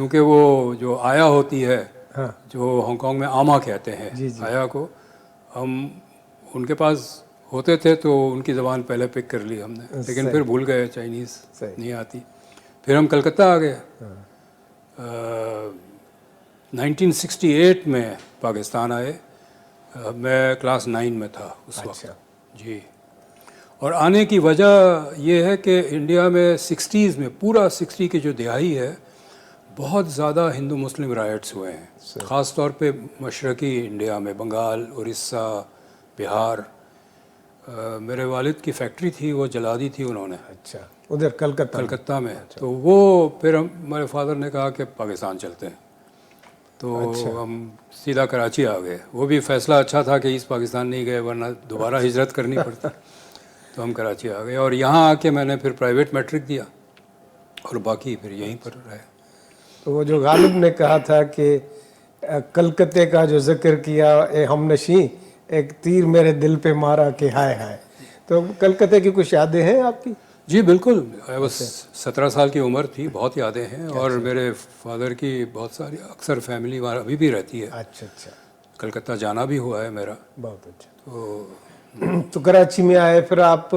کیونکہ وہ جو آیا ہوتی ہے ہاں جو ہانگ کانگ میں آما کہتے ہیں آیا کو، ہم ان کے پاس ہوتے تھے تو ان کی زبان پہلے پک کر لی ہم نے، لیکن پھر بھول گئے، چائنیز نہیں آتی. پھر ہم کلکتہ آ گئے. 1968 میں پاکستان آئے. میں کلاس 9 میں تھا اس وقت. جی. اور آنے کی وجہ یہ ہے کہ انڈیا میں 60s میں پورا 60 کی جو دہائی ہے بہت زیادہ ہندو مسلم رائٹس ہوئے ہیں، خاص طور پہ مشرقی انڈیا میں، بنگال، اڑیسہ، بہار. میرے والد کی فیکٹری تھی، وہ جلا دی تھی انہوں نے. اچھا، ادھر کلکتہ میں. تو وہ پھر ہمارے فادر نے کہا کہ پاکستان چلتے ہیں، تو ہم سیدھا کراچی آ گئے. وہ بھی فیصلہ اچھا تھا کہ ایسٹ پاکستان نہیں گئے ورنہ دوبارہ ہجرت کرنی پڑتی. تو ہم کراچی آ گئے اور یہاں آ کے میں نے پھر پرائیویٹ میٹرک دیا اور باقی پھر یہیں پر رہے. تو وہ جو غالب نے کہا تھا کہ کلکتے کا جو ذکر کیا اے ہم نشیں، ایک تیر میرے دل پہ مارا کہ ہائے ہائے، تو کلکتے کی کچھ یادیں ہیں آپ کی؟ جی بالکل. بس 17 سال کی عمر تھی، بہت یادیں ہیں. اور میرے فادر کی بہت ساری اکثر فیملی وہاں ابھی بھی رہتی ہے. اچھا اچھا، کلکتہ جانا بھی ہوا ہے میرا. بہت اچھا. تو کراچی میں آئے، پھر آپ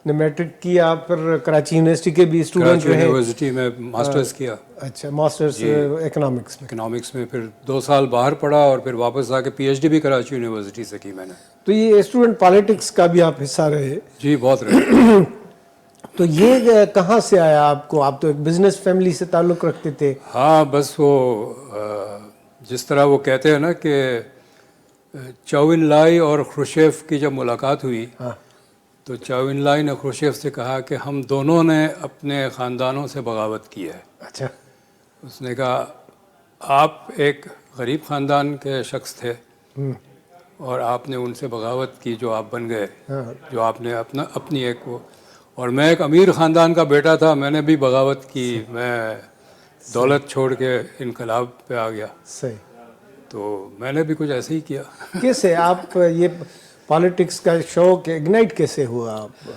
نے میٹرک کیا، پھر کراچی یونیورسٹی کے بھی اسٹوڈنٹ کراچی یونیورسٹی میں ماسٹرز کیا. اچھا، ماسٹرز اکنامکس میں. اکنامکس میں پھر 2 سال باہر پڑھا اور پھر واپس آ کے پی ایچ ڈی بھی کراچی یونیورسٹی سے کی میں نے. تو یہ اسٹوڈنٹ پالیٹکس کا بھی آپ حصہ رہے؟ جی بہت رہے. تو یہ کہاں سے آیا آپ کو؟ آپ تو ایک بزنس فیملی سے تعلق رکھتے تھے. ہاں بس وہ جس طرح وہ کہتے ہیں نا کہ چاؤن لائی اور خروشیف کی جب ملاقات ہوئی تو چاؤن لائی نے خروشیف سے کہا کہ ہم دونوں نے اپنے خاندانوں سے بغاوت کی ہے. اچھا. اس نے کہا آپ ایک غریب خاندان کے شخص تھے اور آپ نے ان سے بغاوت کی جو آپ بن گئے، جو آپ نے اپنی ایک وہ، اور میں ایک امیر خاندان کا بیٹا تھا، میں نے بھی بغاوت کی، میں دولت چھوڑ کے انقلاب پہ آ گیا. صحیح. تو میں نے بھی کچھ ایسے ہی کیا. کیسے آپ یہ پالیٹکس کا شوق اگنائٹ کیسے ہوا؟ آپ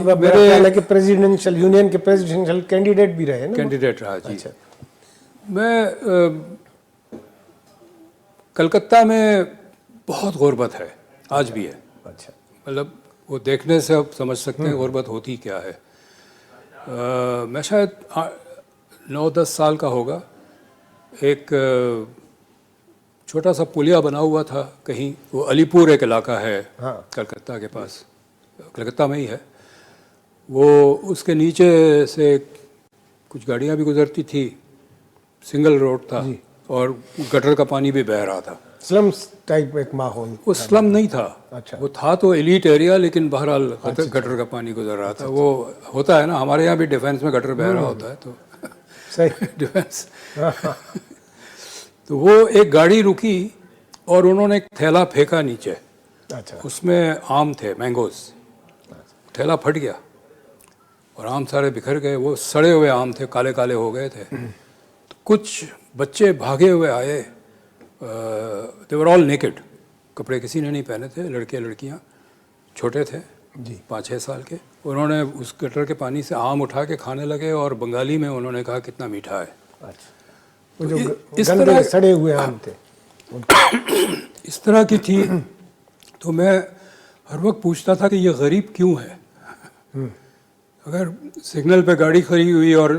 میرے خیال ہے کہ پریزیڈنشل یونین کے پریزیڈنشل کینڈیڈیٹ بھی رہے نا؟ کینڈیڈیٹ رہا جی. میں کلکتہ میں بہت غربت ہے، آج بھی ہے. اچھا. مطلب وہ دیکھنے سے آپ سمجھ سکتے ہیں غربت ہوتی کیا ہے. میں شاید 9-10 سال کا ہوگا، ایک چھوٹا سا پلیا بنا ہوا تھا کہیں، وہ علی پور ایک علاقہ ہے کلکتہ کے پاس، کلکتہ میں ہی ہے وہ. اس کے نیچے سے کچھ گاڑیاں بھی گزرتی تھی، سنگل روڈ تھا اور گٹر کا پانی بھی بہہ رہا تھا. سلمز ٹائپ ایک ماحول. وہ سلم نہیں تھا، وہ تھا تو ایلیٹ ایریا، لیکن بہرحال گٹر کا پانی گزر رہا تھا. وہ ہوتا ہے نا ہمارے یہاں بھی ڈیفینس میں گٹر بہہ رہا ہوتا ہے تو ڈیفینس. تو وہ ایک گاڑی رکی اور انہوں نے ایک تھیلا پھینکا نیچے. اس میں آم تھے، مینگوز. تھیلا پھٹ گیا اور آم سارے بکھر گئے. وہ سڑے ہوئے آم تھے، کالے کالے ہو گئے تھے. تو کچھ بچے بھاگے ہوئے آئے، they were all naked، کپڑے کسی نے نہیں پہنے تھے، لڑکے لڑکیاں، چھوٹے تھے 5-6 سال کے. انہوں نے اس گٹر کے پانی سے آم اٹھا کے کھانے لگے اور بنگالی میں انہوں نے کہا کتنا میٹھا ہے. اس طرح سڑے ہوئے آم تھے، اس طرح کی تھی. تو میں ہر وقت پوچھتا تھا کہ یہ غریب کیوں ہے. اگر سگنل پہ گاڑی کھڑی ہوئی اور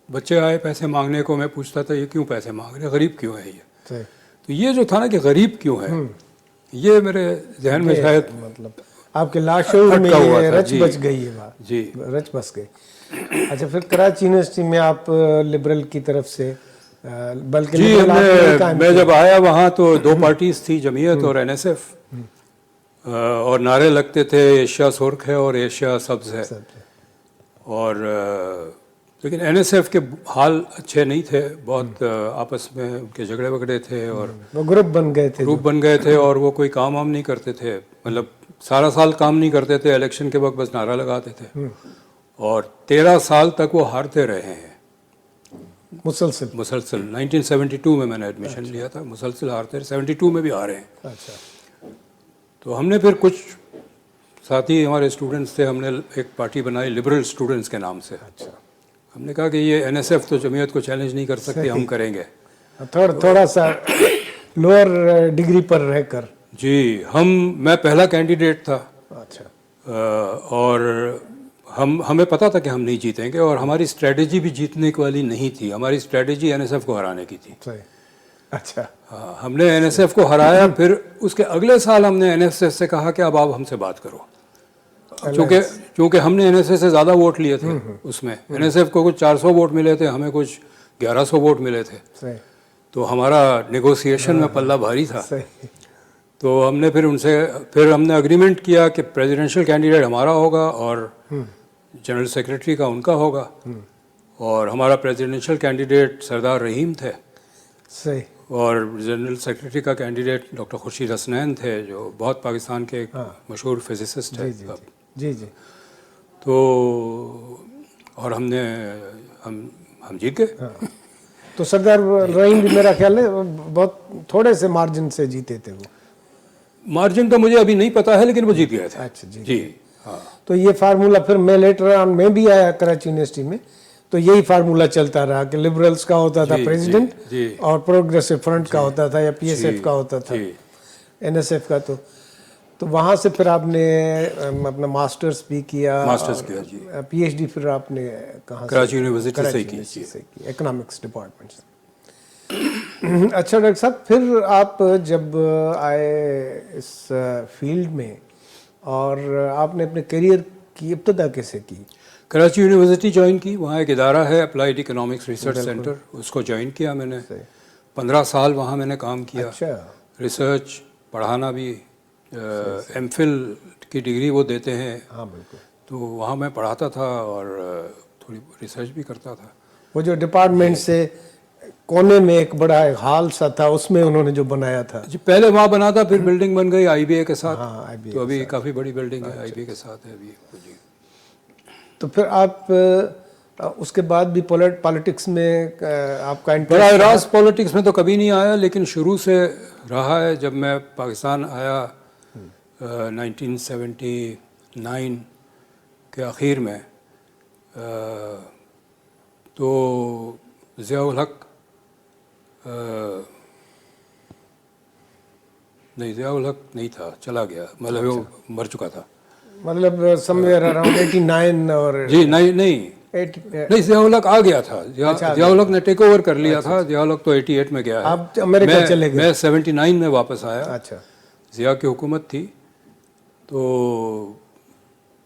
بچے آئے پیسے مانگنے کو، میں پوچھتا تھا یہ کیوں پیسے مانگ رہے، غریب کیوں ہے یہ. تو یہ جو تھا نا کہ غریب کیوں ہے، یہ میرے ذہن میں شاید مطلب آپ کے لاشعور میں یہ رچ بچ گئی ہے بات. جی رچ بس گئی. اچھا، پھر کراچی یونیورسٹی میں آپ لبرل کی طرف سے، بلکہ جی میں جب آیا وہاں تو 2 پارٹیز تھی، جمعیت اور NSF، اور نعرے لگتے تھے ایشیا سرخ ہے اور ایشیا سبز ہے. اور لیکن NSF کے حال اچھے نہیں تھے، بہت آپس میں ان کے جھگڑے وگڑے تھے اور گروپ بن گئے تھے اور وہ کوئی کام وام نہیں کرتے تھے. مطلب سارا سال کام نہیں کرتے تھے، الیکشن کے وقت بس نعرہ لگاتے تھے. اور 13 سال تک وہ ہارتے رہے ہیں مسلسل. 1972 میں نے ایڈمیشن لیا تھا، مسلسل ہارتے رہے، 72 میں بھی ہارے ہیں. تو ہم نے پھر کچھ ساتھی ہمارے اسٹوڈنٹس تھے، ہم نے ایک پارٹی بنائی لبرل اسٹوڈنٹس کے نام سے. ہم نے کہا کہ یہ NSF تو جمعیت کو چیلنج نہیں کر سکتی, ہم کریں گے. تھوڑا سا لوور ڈگری پر رہ کر. جی, میں پہلا کینڈیڈیٹ تھا. اچھا. اور ہمیں پتہ تھا کہ ہم نہیں جیتیں گے, اور ہماری اسٹریٹجی بھی جیتنے والی نہیں تھی. ہماری اسٹریٹجی NSF کو ہرانے کی تھی. اچھا. ہاں, ہم نے NSF کو ہرایا. پھر اس کے اگلے سال ہم نے NSF سے کہا کہ اب آپ ہم سے بات کرو, چونکہ ہم نے NSF سے زیادہ ووٹ لیے تھے. اس میں NSF کو کچھ 400 ووٹ ملے تھے, ہمیں کچھ 1100 ووٹ ملے تھے. تو ہمارا نیگوسیشن میں پلہ بھاری تھا. تو ہم نے پھر ہم نے اگریمنٹ کیا کہ پریزیڈنشل کینڈیڈیٹ ہمارا ہوگا اور جنرل سیکریٹری کا ان کا ہوگا. اور ہمارا پریزیڈنشل کینڈیڈیٹ سردار رحیم تھے, اور جنرل سیکریٹری کا کینڈیڈیٹ ڈاکٹر خورشید حسنین تھے, جو بہت پاکستان کے ایک مشہور فزسسٹ ہیں. جی جی. تو اور ہم جیت گئے. تو سردار رحیم بھی میرا خیال ہے بہت تھوڑے سے مارجن سے جیتے تھے. وہ مارجن تو مجھے ابھی نہیں پتا ہے, لیکن وہ جیت گئے تھے. اچھا جی ہاں. تو یہ فارمولا پھر میں لیٹر آن میں بھی آیا کراچی یونیورسٹی میں, تو یہی فارمولا چلتا رہا کہ لبرلز کا ہوتا تھا پریزیڈنٹ, اور پروگریسو فرنٹ کا ہوتا تھا, یا PSF کا ہوتا تھا, NSF کا. تو وہاں سے پھر آپ نے اپنا ماسٹرز بھی کیا, جی. PhD پھر آپ نے کہاں سے؟ کراچی یونیورسٹی سے کی, اکنامکس ڈپارٹمنٹ سے. اچھا ڈاکٹر صاحب, پھر آپ جب آئے اس فیلڈ میں, اور آپ نے اپنے کیریئر کی ابتدا کیسے کی؟ کراچی یونیورسٹی جوائن کی. وہاں ایک ادارہ ہے اپلائیڈ اکنامکس ریسرچ سینٹر, اس کو جوائن کیا میں نے. 15 سال وہاں میں نے کام کیا. ریسرچ پڑھانا بھی, MPhil کی ڈگری وہ دیتے ہیں. ہاں بالکل. تو وہاں میں پڑھاتا تھا اور تھوڑی ریسرچ بھی کرتا تھا. وہ جو ڈپارٹمنٹ سے کونے میں ایک بڑا ہال سا تھا, اس میں انہوں نے جو بنایا تھا. جی, پہلے وہاں بنا تھا, پھر بلڈنگ بن گئی IBA کے ساتھ. تو ابھی کافی بڑی بلڈنگ ہے, IBA کے ساتھ ہے ابھی. جی. تو پھر آپ اس کے بعد بھی پالیٹکس میں آپ کا انٹرسٹ؟ براہ راست پالیٹکس میں تو کبھی نہیں آیا, لیکن شروع سے رہا ہے. جب میں پاکستان آیا 1979 کے آخر میں, تو ضیاء الحق نہیں تھا, چلا گیا, مطلب وہ مر چکا تھا. مطلب سمویئر اراؤنڈ 89 اور جی نہیں ضیاء الحق آ گیا تھا. ضیاء الحق نے ٹیک اوور کر لیا تھا. ضیاء الحق تو 88 میں گیا ہے. آپ امریکہ چلے گئے. میں 79 میں واپس آیا. اچھا. ضیاء کی حکومت تھی, تو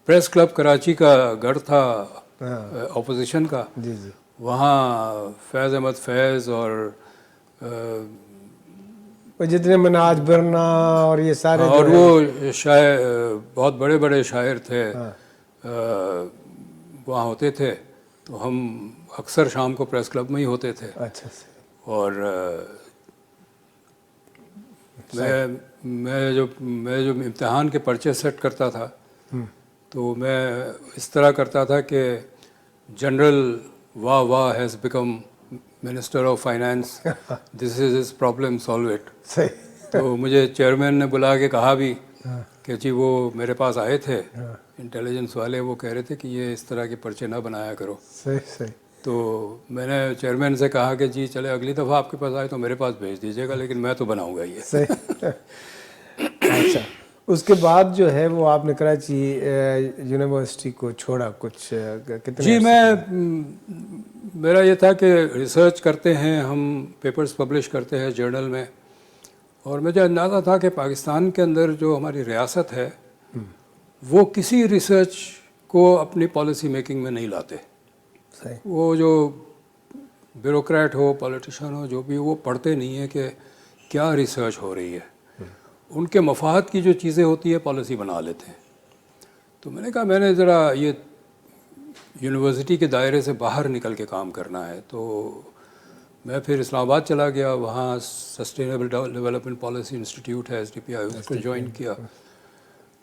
پریس کلب کراچی کا گڑھ تھا اپوزیشن کا. جی جی. وہاں فیض احمد فیض اور جتنے مناج برنا اور یہ سارے, اور وہ شاعر, بہت بڑے بڑے شاعر تھے, وہاں ہوتے تھے. تو ہم اکثر شام کو پریس کلب میں ہی ہوتے تھے. اچھا. اور میں جو امتحان کے پرچے سیٹ کرتا تھا, تو میں اس طرح کرتا تھا کہ جنرل واہ has become minister of finance, this is his problem, solve it. تو مجھے چیئرمین نے بلا کے کہا بھی کہ جی, وہ میرے پاس آئے تھے انٹیلیجنس والے, وہ کہہ رہے تھے کہ یہ اس طرح کے پرچے نہ بنایا کرو. تو میں نے چیئرمین سے کہا کہ جی چلے, اگلی دفعہ آپ کے پاس آئے تو میرے پاس بھیج دیجیے گا, لیکن میں تو بناؤں گا یہ. اچھا. اس کے بعد جو ہے وہ آپ نے کراچی یونیورسٹی کو چھوڑا کچھ کتنے؟ جی, میرا یہ تھا کہ ریسرچ کرتے ہیں ہم, پیپرز پبلش کرتے ہیں جرنل میں, اور مجھے اندازہ تھا کہ پاکستان کے اندر جو ہماری ریاست ہے وہ کسی ریسرچ کو اپنی پالیسی میکنگ میں نہیں لاتے. وہ جو بیوروکریٹ ہو, پولیٹیشین ہو, جو بھی, وہ پڑھتے نہیں ہیں کہ کیا ریسرچ ہو رہی ہے. ان کے مفاد کی جو چیزیں ہوتی ہے پالیسی بنا لیتے ہیں. تو میں نے کہا میں نے ذرا یہ یونیورسٹی کے دائرے سے باہر نکل کے کام کرنا ہے. تو میں پھر اسلام آباد چلا گیا, وہاں سسٹینیبل ڈیولپمنٹ پالیسی انسٹیٹیوٹ ہے SDPI, اس کو جوائن کیا.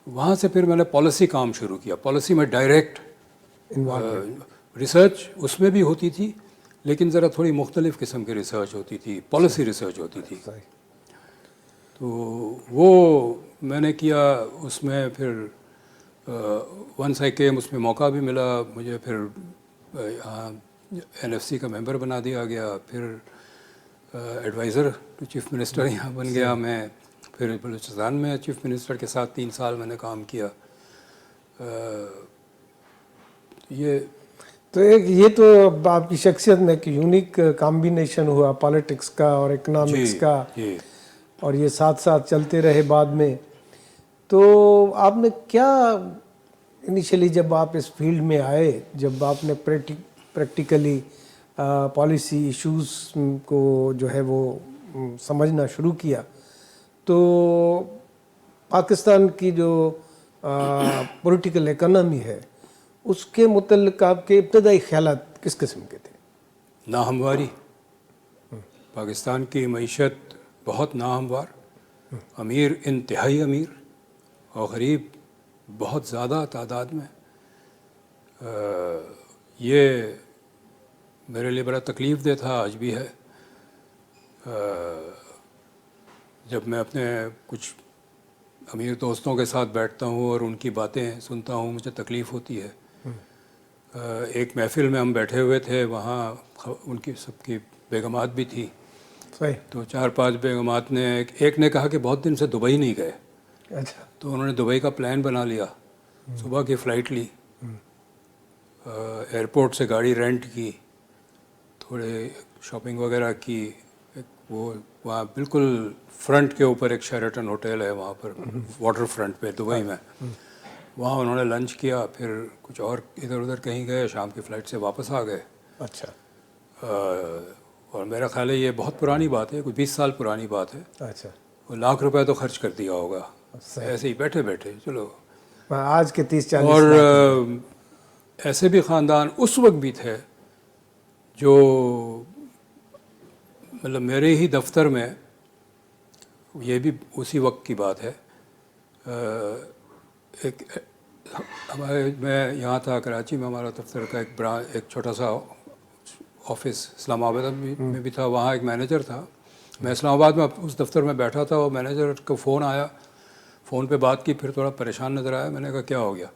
وہاں سے پھر میں نے پالیسی کام شروع کیا. پالیسی میں ڈائریکٹ ریسرچ اس میں بھی ہوتی تھی, لیکن ذرا تھوڑی مختلف قسم کی ریسرچ ہوتی تھی, پالیسی ریسرچ ہوتی تھی. تو وہ میں نے کیا. اس میں پھر ونس آئی کیم, اس میں موقع بھی ملا مجھے پھر یہاں NFC کا ممبر بنا دیا گیا، پھر ایڈوائزر ٹو چیف منسٹر یہاں بن گیا میں، پھر بلوچستان میں چیف منسٹر کے ساتھ 3 سال میں نے کام کیا. یہ تو یہ تو آپ کی شخصیت میں ایک یونیک کمبینیشن ہوا پالیٹکس کا اور اکنامکس کا، جی اور یہ ساتھ ساتھ چلتے رہے بعد میں. تو آپ نے کیا انیشلی جب آپ اس فیلڈ میں آئے، جب آپ نے پریکٹیکلی پالیسی ایشوز کو جو ہے وہ سمجھنا شروع کیا، تو پاکستان کی جو پولیٹیکل اکانومی ہے اس کے متعلق آپ کے ابتدائی خیالات کس قسم کے تھے؟ ناہمواری. پاکستان کی معیشت بہت ناہموار، امیر انتہائی امیر اور غریب بہت زیادہ تعداد میں. یہ میرے لیے بڑا تکلیف دہ تھا، آج بھی ہے. جب میں اپنے کچھ امیر دوستوں کے ساتھ بیٹھتا ہوں اور ان کی باتیں سنتا ہوں مجھے تکلیف ہوتی ہے. ایک محفل میں ہم بیٹھے ہوئے تھے، وہاں ان کی سب کی بیگمات بھی تھی. صحیح. تو 4-5 بیگمات نے ایک نے کہا کہ بہت دن سے دبئی نہیں گئے. اچھا. تو انہوں نے دبئی کا پلان بنا لیا، صبح کی فلائٹ لی، ایئرپورٹ سے گاڑی رینٹ کی، تھوڑے شاپنگ وغیرہ کی. وہ وہاں بالکل فرنٹ کے اوپر ایک شیرٹن ہوٹل ہے وہاں پر واٹر فرنٹ پہ دبئی میں، وہاں انہوں نے لنچ کیا، پھر کچھ اور ادھر ادھر کہیں گئے، شام کی فلائٹ سے واپس آ گئے. اچھا. اور میرا خیال ہے یہ بہت پرانی بات ہے، کوئی 20 سال پرانی بات ہے. اچھا. وہ لاکھ روپے تو خرچ کر دیا ہوگا ایسے ہی بیٹھے بیٹھے. چلو، آج کے 30-40 اور ایسے بھی خاندان اس وقت بھی تھے جو مطلب میرے ہی دفتر میں، یہ بھی اسی وقت کی بات ہے، ایک میں یہاں تھا کراچی میں، ہمارا دفتر کا ایک چھوٹا سا آفس اسلام آباد میں بھی تھا. وہاں ایک مینیجر تھا. میں اسلام آباد میں اس دفتر میں بیٹھا تھا، وہ مینیجر کو فون آیا، فون پہ بات کی، پھر تھوڑا پریشان نظر آیا. میں نے کہا کیا ہو گیا؟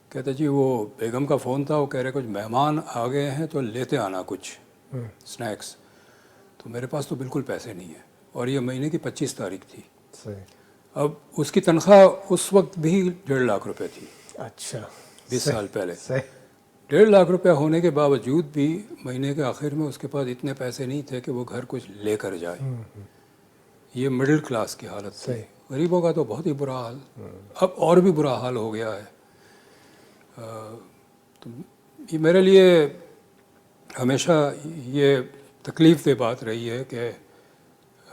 کہتے جی وہ بیگم کا فون تھا، وہ کہہ رہے کچھ مہمان آ گئے ہیں تو لیتے آنا کچھ سنیکس. تو میرے پاس تو بالکل پیسے نہیں ہیں، اور یہ مہینے کی 25 تاریخ تھی. صحیح. اب اس کی تنخواہ اس وقت بھی 1.5 لاکھ روپے تھی. اچھا. 20 سال پہلے صحیح. 1.5 لاکھ روپے ہونے کے باوجود بھی مہینے کے آخر میں اس کے پاس اتنے پیسے نہیں تھے کہ وہ گھر کچھ لے کر جائے. یہ مڈل کلاس کی حالت تھی. غریبوں کا تو بہت ہی برا حال، اب اور بھی برا حال ہو گیا ہے. تو یہ میرے لیے ہمیشہ یہ تکلیف دہ بات رہی ہے کہ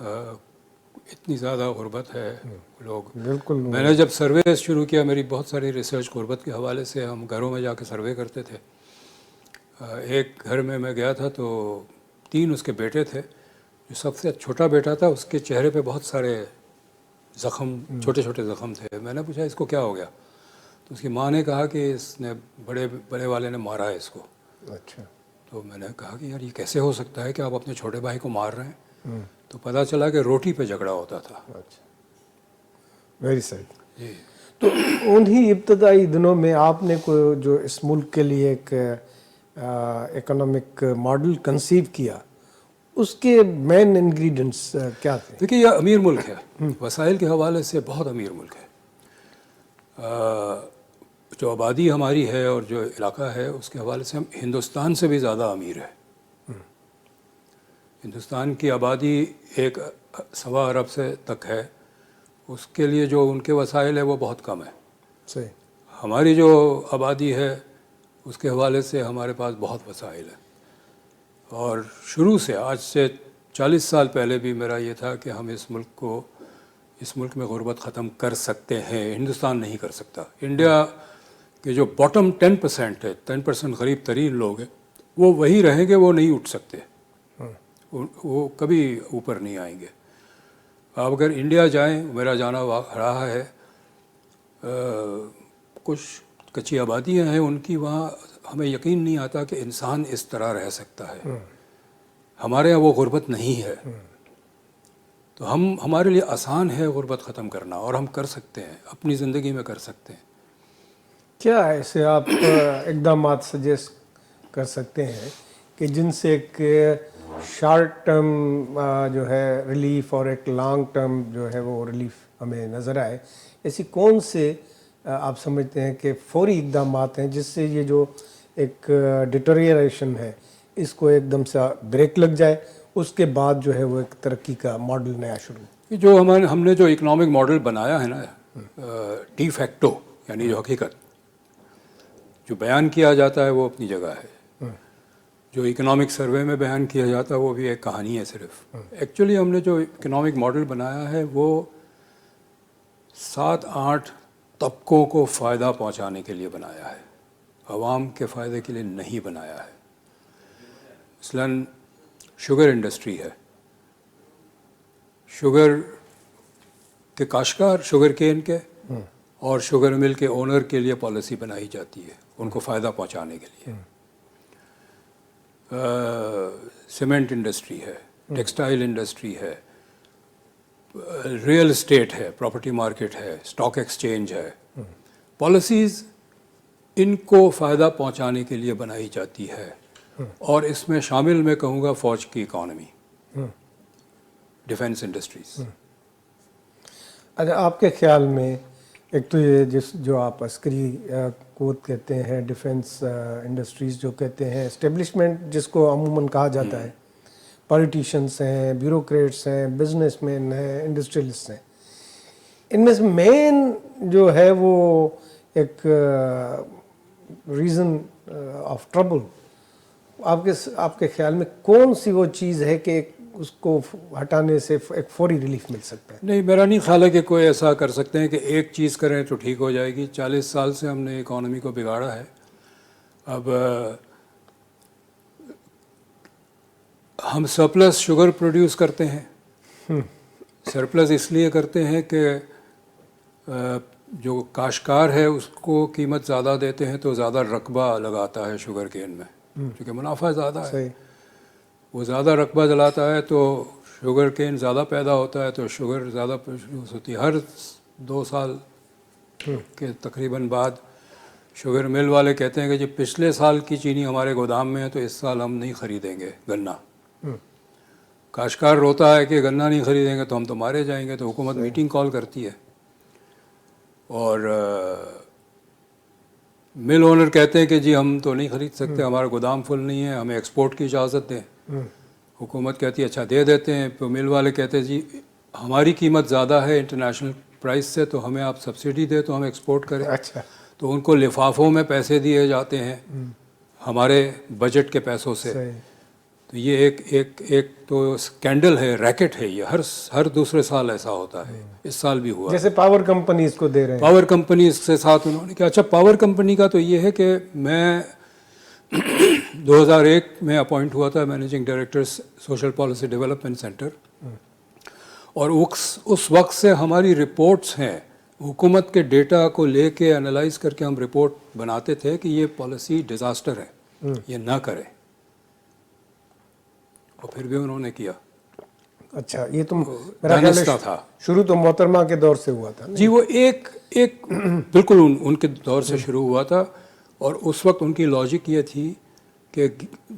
اتنی زیادہ غربت ہے. لوگ بالکل. میں نے جب سروے شروع کیا، میری بہت ساری ریسرچ غربت کے حوالے سے، ہم گھروں میں جا کے سروے کرتے تھے. ایک گھر میں گیا تھا تو 3 اس کے بیٹے تھے. جو سب سے چھوٹا بیٹا تھا اس کے چہرے پہ بہت سارے زخم، چھوٹے چھوٹے زخم تھے. میں نے پوچھا اس کو کیا ہو گیا؟ تو اس کی ماں نے کہا کہ اس نے بڑے والے نے مارا ہے اس کو. اچھا. تو میں نے کہا کہ یار یہ کیسے ہو سکتا ہے کہ آپ اپنے چھوٹے بھائی کو مار رہے ہیں؟ تو پتہ چلا کہ روٹی پہ جھگڑا ہوتا تھا. اچھا. Very sad. جی. تو انہی ابتدائی دنوں میں آپ نے جو اس ملک کے لیے ایک اکنامک ماڈل کنسیو کیا، اس کے مین انگریڈینٹس کیا تھے؟ دیکھیے یہ امیر ملک ہے، وسائل کے حوالے سے بہت امیر ملک ہے. جو آبادی ہماری ہے اور جو علاقہ ہے اس کے حوالے سے ہم ہندوستان سے بھی زیادہ امیر ہے. ہندوستان کی آبادی 1.25 ارب سے تک ہے، اس کے لیے جو ان کے وسائل ہے وہ بہت کم ہے. صحیح. ہماری جو آبادی ہے اس کے حوالے سے ہمارے پاس بہت وسائل ہیں. اور شروع سے آج سے 40 سال پہلے بھی میرا یہ تھا کہ ہم اس ملک میں غربت ختم کر سکتے ہیں. ہندوستان نہیں کر سکتا. انڈیا کے جو باٹم 10% ہے، 10% غریب ترین لوگ ہیں، وہ وہی رہیں گے، وہ نہیں اٹھ سکتے، وہ کبھی اوپر نہیں آئیں گے. آپ اگر انڈیا جائیں، میرا جانا رہا ہے، کچھ کچی آبادیاں ہیں ان کی، وہاں ہمیں یقین نہیں آتا کہ انسان اس طرح رہ سکتا ہے. ہمارے یہاں وہ غربت نہیں ہے. تو ہمارے لیے آسان ہے غربت ختم کرنا، اور ہم کر سکتے ہیں، اپنی زندگی میں کر سکتے ہیں. کیا ایسے آپ اقدامات سجیسٹ کر سکتے ہیں کہ جن سے ایک شارٹ ٹرم جو ہے ریلیف اور ایک لانگ ٹرم جو ہے وہ ریلیف ہمیں نظر آئے، ایسی کون سے آپ سمجھتے ہیں کہ فوری اقدامات ہیں جس سے یہ جو ایک ڈیٹوریشن ہے اس کو ایک دم سے بریک لگ جائے، اس کے بعد جو ہے وہ ایک ترقی کا ماڈل نیا شروع؟ جو ہم نے جو اکنامک ماڈل بنایا ہے نا ڈی فیکٹو، یعنی جو حقیقت جو بیان کیا جاتا ہے وہ اپنی جگہ ہے، جو اکنامک سروے میں بیان کیا جاتا ہے وہ بھی ایک کہانی ہے صرف. ایکچولی ہم نے جو اکنامک ماڈل بنایا ہے وہ 7-8 طبقوں کو فائدہ پہنچانے کے لیے بنایا ہے، عوام کے فائدے کے لیے نہیں بنایا ہے. مثلاً شوگر انڈسٹری ہے، شوگر کے کاشتکار، شوگر کین کے اور شوگر مل کے اونر کے لیے پالیسی بنائی جاتی ہے ان کو فائدہ پہنچانے کے لیے. سیمنٹ انڈسٹری ہے، ٹیکسٹائل انڈسٹری ہے، ریئل اسٹیٹ ہے، پراپرٹی مارکیٹ ہے، اسٹاک ایکسچینج ہے. پالیسیز ان کو فائدہ پہنچانے کے لیے بنائی جاتی ہے، اور اس میں شامل میں کہوں گا فوج کی اکانومی، ڈیفنس انڈسٹریز. اچھا، آپ کے خیال میں ایک تو یہ جو آپ عسکری قوت کہتے ہیں، ڈیفنس انڈسٹریز جو کہتے ہیں، اسٹیبلشمنٹ جس کو عموماً کہا جاتا ہے، پالیٹیشنس ہیں، بیوروکریٹس ہیں، بزنس مین ہیں، انڈسٹریلسٹ ہیں، ان میں سے مین جو ہے وہ ایک ریزن آف ٹربل آپ کے خیال میں کون سی وہ چیز ہے کہ اس کو ہٹانے سے ایک فوری ریلیف مل سکتا ہے؟ نہیں، میرا نہیں خیال ہے کہ کوئی ایسا کر سکتے ہیں کہ ایک چیز کریں تو ٹھیک ہو جائے گی. 40 سال سے ہم نے اکانومی کو بگاڑا ہے. اب ہم سرپلس شوگر پروڈیوس کرتے ہیں. سرپلس اس لیے کرتے ہیں کہ جو کاشتکار ہے اس کو قیمت زیادہ دیتے ہیں تو زیادہ رقبہ لگاتا ہے شوگر کین میں، کیونکہ منافع زیادہ ہے. وہ زیادہ رقبہ دلاتا ہے تو شوگر کین زیادہ پیدا ہوتا ہے تو شوگر زیادہ پروڈیوس ہوتی ہے. ہر 2 سال کے تقریباً بعد شوگر مل والے کہتے ہیں کہ جی پچھلے سال کی چینی ہمارے گودام میں ہے تو اس سال ہم نہیں خریدیں گے گنا. کاشتکار روتا ہے کہ گنا نہیں خریدیں گے تو ہم تو مارے جائیں گے. تو حکومت میٹنگ کال کرتی ہے اور مل اونر کہتے ہیں کہ جی ہم تو نہیں خرید سکتے، ہمارا گودام فل نہیں ہے، ہمیں ایکسپورٹ کی اجازت دیں. حکومت کہتی ہے اچھا دے دیتے ہیں. تو مل والے کہتے ہیں جی ہماری قیمت زیادہ ہے انٹرنیشنل پرائس سے تو ہمیں آپ سبسڈی دیں تو ہم ایکسپورٹ کریں. اچھا، تو ان کو لفافوں میں پیسے دیے جاتے ہیں ہمارے بجٹ کے پیسوں سے. تو یہ ایک تو اسکینڈل ہے، ریکٹ ہے. یہ ہر دوسرے سال ایسا ہوتا ہے. اس سال بھی ہوا. جیسے پاور کمپنیز کو دے رہے ہیں. پاور کمپنیز کے ساتھ انہوں نے کیا. اچھا، پاور کمپنی کا تو یہ ہے کہ میں 2001 میں اپوائنٹ ہوا تھا managing director social policy development centre, اور اس وقت سے ہماری رپورٹس ہیں، حکومت کے ڈیٹا کو لے کے انالائز کر کے ہم رپورٹ بناتے تھے کہ یہ پالیسی ڈیزاسٹر ہے، یہ نہ کریں. اور پھر بھی انہوں نے کیا. اچھا، یہ تو میرا خیال ہے تھا شروع تو محترمہ کے دور سے ہوا تھا. جی وہ ایک بالکل ان کے دور سے شروع ہوا تھا. اور اس وقت ان کی لاجک یہ تھی کہ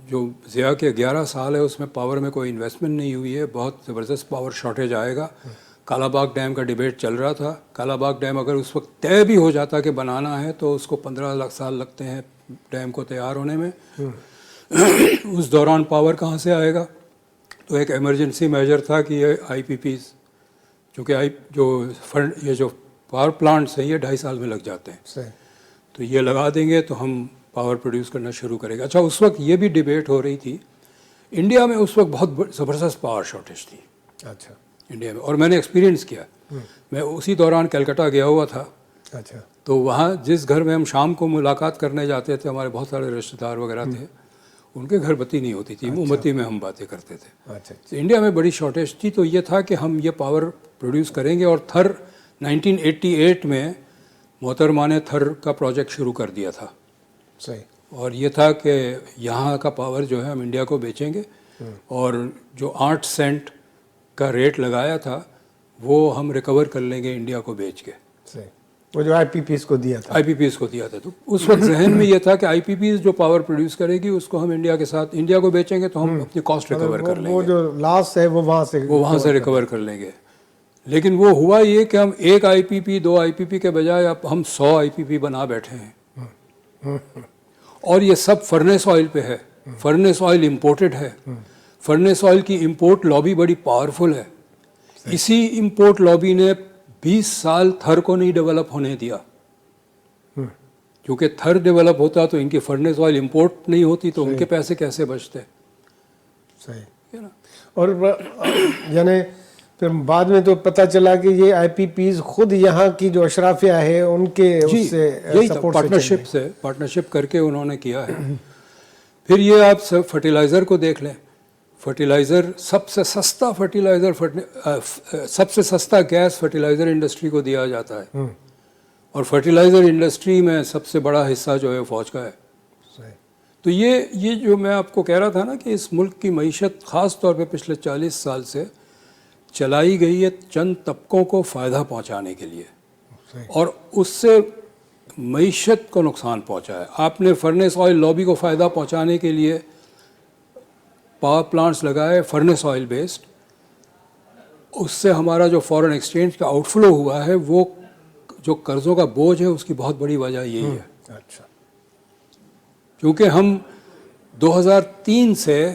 جو ضیاء کے 11 سال ہے اس میں پاور میں کوئی انویسٹمنٹ نہیں ہوئی ہے، بہت زبردست پاور شارٹیج آئے گا. کالا باغ ڈیم کا ڈیبیٹ چل رہا تھا. کالا باغ ڈیم اگر اس وقت طے بھی ہو جاتا کہ بنانا ہے تو اس کو 15 سال لگتے ہیں ڈیم کو تیار ہونے میں. اس دوران پاور کہاں سے آئے گا؟ تو ایک ایمرجنسی میجر تھا کہ یہ آئی پی پیز، چونکہ یہ جو پاور پلانٹس ہیں یہ 2.5 سال میں لگ جاتے ہیں، تو یہ لگا دیں گے تو ہم پاور پروڈیوس کرنا شروع کریں گے. اچھا، اس وقت یہ بھی ڈیبیٹ ہو رہی تھی انڈیا میں، اس وقت بہت زبردست پاور شارٹیج تھی. اچھا، انڈیا میں، اور میں نے ایکسپیرینس کیا. میں اسی دوران کلکتہ گیا ہوا تھا. اچھا، تو وہاں جس گھر میں ہم شام کو ملاقات کرنے جاتے تھے، ہمارے بہت سارے رشتہ دار وغیرہ تھے، ان کے گھر بتی نہیں ہوتی تھی، موم بتی میں ہم باتیں کرتے تھے. اچھا، تو انڈیا میں بڑی شارٹیج تھی. تو یہ تھا کہ ہم یہ پاور پروڈیوس کریں گے. اور 1988 میں محترمہ نے تھر کا پروجیکٹ شروع کر دیا تھا. صحیح. اور یہ تھا کہ یہاں کا پاور جو ہے ہم انڈیا کو بیچیں گے، اور جو 8 سینٹ کا ریٹ لگایا تھا وہ ہم ریکور کر لیں گے انڈیا کو بیچ کے. صحیح. وہ جو آئی پی پیز کو دیا تھا. آئی پی پیز کو دیا تھا. تو اس وقت ذہن میں یہ تھا کہ آئی پی پیز جو پاور پروڈیوس کرے گی اس کو ہم انڈیا کے ساتھ انڈیا کو بیچیں گے تو ہم اپنی کاسٹ ریکور کر لیں وہ گے, جو لاس ہے وہ وہاں سے ریکور کر لیں گے. لیکن وہ ہوا یہ کہ ہم ایک آئی پی پی 2 آئی پی پی کے بجائے اب ہم 100 آئی پی پی بنا بیٹھے ہیں, اور یہ سب فرنیس آئل پہ ہے. فرنیس آئل امپورٹڈ ہے. فرنیس آئل کی امپورٹ لابی بڑی پاورفل ہے. اسی امپورٹ لابی نے 20 سال تھر کو نہیں ڈیولپ ہونے دیا, کیونکہ تھر ڈیولپ ہوتا تو ان کی فرنیس آئل امپورٹ نہیں ہوتی تو ان کے پیسے کیسے بچتے. صحیح. اور یعنی پھر بعد میں تو پتہ چلا کہ یہ آئی پی پیز خود یہاں کی جو اشرافیہ ہے ان کے اس سے پارٹنرشپ کر کے انہوں نے کیا ہے. پھر یہ آپ فرٹیلائزر کو دیکھ لیں. فرٹیلائزر سب سے سستا سب سے سستا گیس فرٹیلائزر انڈسٹری کو دیا جاتا ہے, اور فرٹیلائزر انڈسٹری میں سب سے بڑا حصہ جو ہے فوج کا ہے. تو یہ جو میں آپ کو کہہ رہا تھا نا کہ اس ملک کی معیشت خاص طور پہ پچھلے 40 سال سے چلائی گئی ہے چند طبقوں کو فائدہ پہنچانے کے لیے, اور اس سے معیشت کو نقصان پہنچا ہے. آپ نے فرنیس آئل لابی کو فائدہ پہنچانے کے لیے پاور پلانٹس لگائے فرنیس آئل بیسڈ. اس سے ہمارا جو فارن ایکسچینج کا آؤٹ فلو ہوا ہے, وہ جو قرضوں کا بوجھ ہے اس کی بہت بڑی وجہ یہی ہے. اچھا. کیونکہ ہم 2003 سے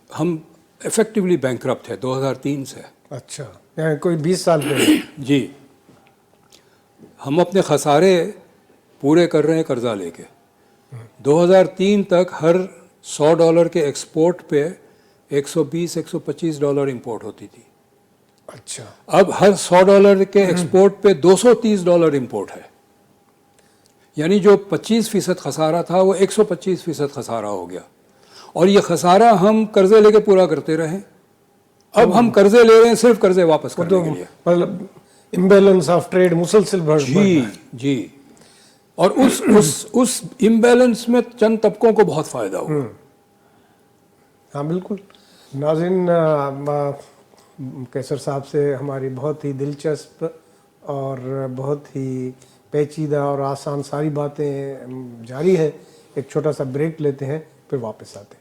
ہم ایفیکٹولی بینکرپٹ ہے 2003 سے. اچھا, یعنی کوئی 20 سال پہلے. جی, ہم اپنے خسارے پورے کر رہے ہیں قرضہ لے کے. 2003 تک ہر $100 کے ایکسپورٹ پہ $120-125 امپورٹ ہوتی تھی. اچھا. اب ہر $100 کے ایکسپورٹ پہ $230 امپورٹ ہے. یعنی جو 25% خسارہ تھا وہ 125% خسارہ ہو گیا, اور یہ خسارہ ہم قرضے لے کے پورا کرتے رہے. اب ہم قرضے لے رہے ہیں صرف قرضے واپس کرنے کے لیے. مطلب امبیلنس آف ٹریڈ مسلسل بڑھ رہا ہے. جی, اور اس امبیلنس میں چند طبقوں کو بہت فائدہ ہوا. ہاں بالکل. ناظرین, کیسر صاحب سے ہماری بہت ہی دلچسپ اور بہت ہی پیچیدہ اور آسان ساری باتیں جاری ہے. ایک چھوٹا سا بریک لیتے ہیں, پھر واپس آتے ہیں.